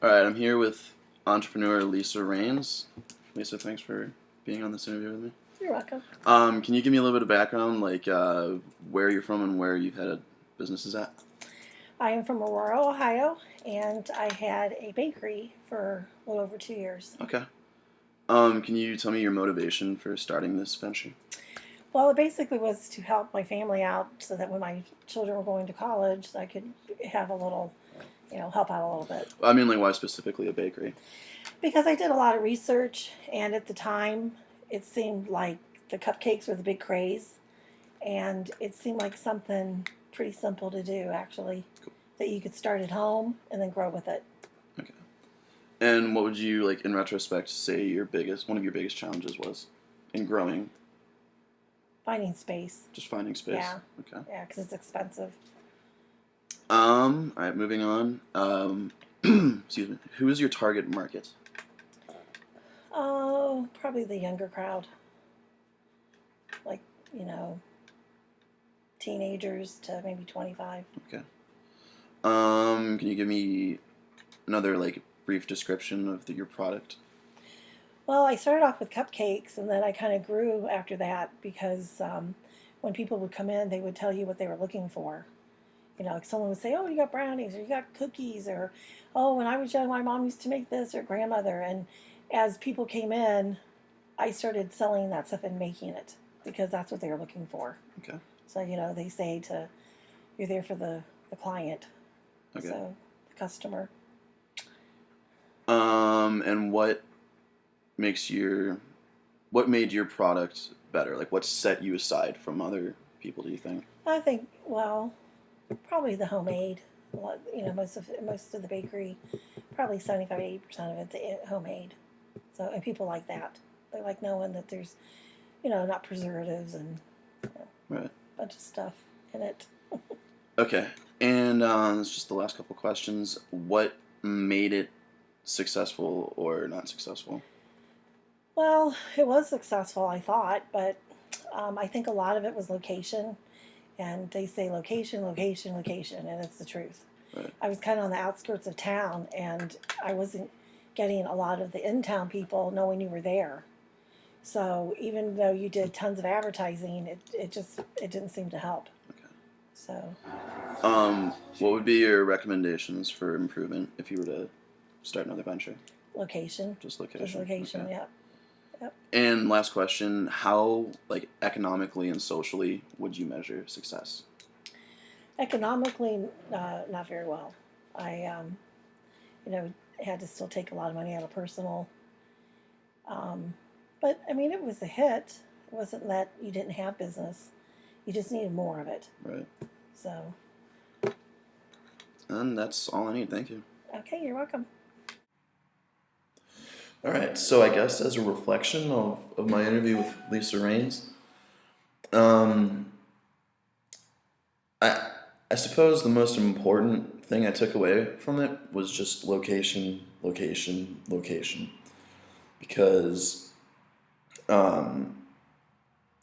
All right, I'm here with entrepreneur Lisa Rains. Lisa, thanks for being on this interview with me. You're welcome. Can you give me a little bit of background, like where you're from and where you've had businesses at? I am from Aurora, Ohio, and I had a bakery for a little over 2 years. Okay. Can you tell me your motivation for starting this venture? Well, it basically was to help my family out so that when my children were going to college, I could have a little, help out a little bit. I mean, like, why specifically a bakery? Because I did a lot of research, and at the time, it seemed like the cupcakes were the big craze, and it seemed like something pretty simple to do, actually, that you could start at home and then grow with it. Okay. And what would you, like, in retrospect, say one of your biggest challenges was in growing? Finding space. Just finding space. Yeah. Okay. Yeah, because it's expensive. All right, moving on. Excuse me. Who is your target market? Oh, probably the younger crowd. Like, teenagers to maybe 25. Okay. Can you give me another, like, brief description of your product? Well, I started off with cupcakes, and then I kind of grew after that because when people would come in, they would tell you what they were looking for. Like someone would say, "Oh, you got brownies," or "You got cookies," or "Oh, when I was young, my mom used to make this," or "grandmother." And as people came in, I started selling that stuff and making it because that's what they were looking for. Okay. So, they say you're there for the client. Okay. So, the customer. And what made your product better? Like, what set you aside from other people, do you think? I think, well, probably the homemade. Most of the bakery, probably 75-80% of it's homemade. So, and people like that. They like knowing that there's, not preservatives and Right. a bunch of stuff in it. Okay. And it's just the last couple questions. What made it successful or not successful? Well, it was successful, I thought, but I think a lot of it was location. And they say location, location, location, and it's the truth. Right. I was kind of on the outskirts of town, and I wasn't getting a lot of the in-town people knowing you were there. So even though you did tons of advertising, it didn't seem to help. Okay. So. What would be your recommendations for improvement if you were to start another venture? Location. Just location. Just location. Okay. Yep. Yep. And last question: how, like, economically and socially would you measure success? Economically, not very well. I, had to still take a lot of money out of personal. But I mean, it was a hit. It wasn't that you didn't have business. You just needed more of it. Right. So. And that's all I need. Thank you. Okay, you're welcome. All right, so I guess as a reflection of my interview with Lisa Rains, I suppose the most important thing I took away from it was just location, location, location. Because the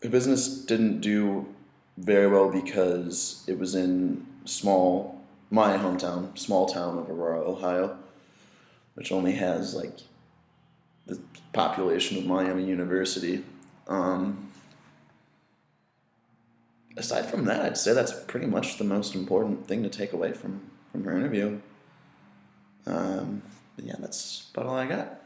business didn't do very well because it was in my hometown, small town of Aurora, Ohio, which only has, like, the population of Miami University. Aside from that, I'd say that's pretty much the most important thing to take away from her interview. But yeah, that's about all I got.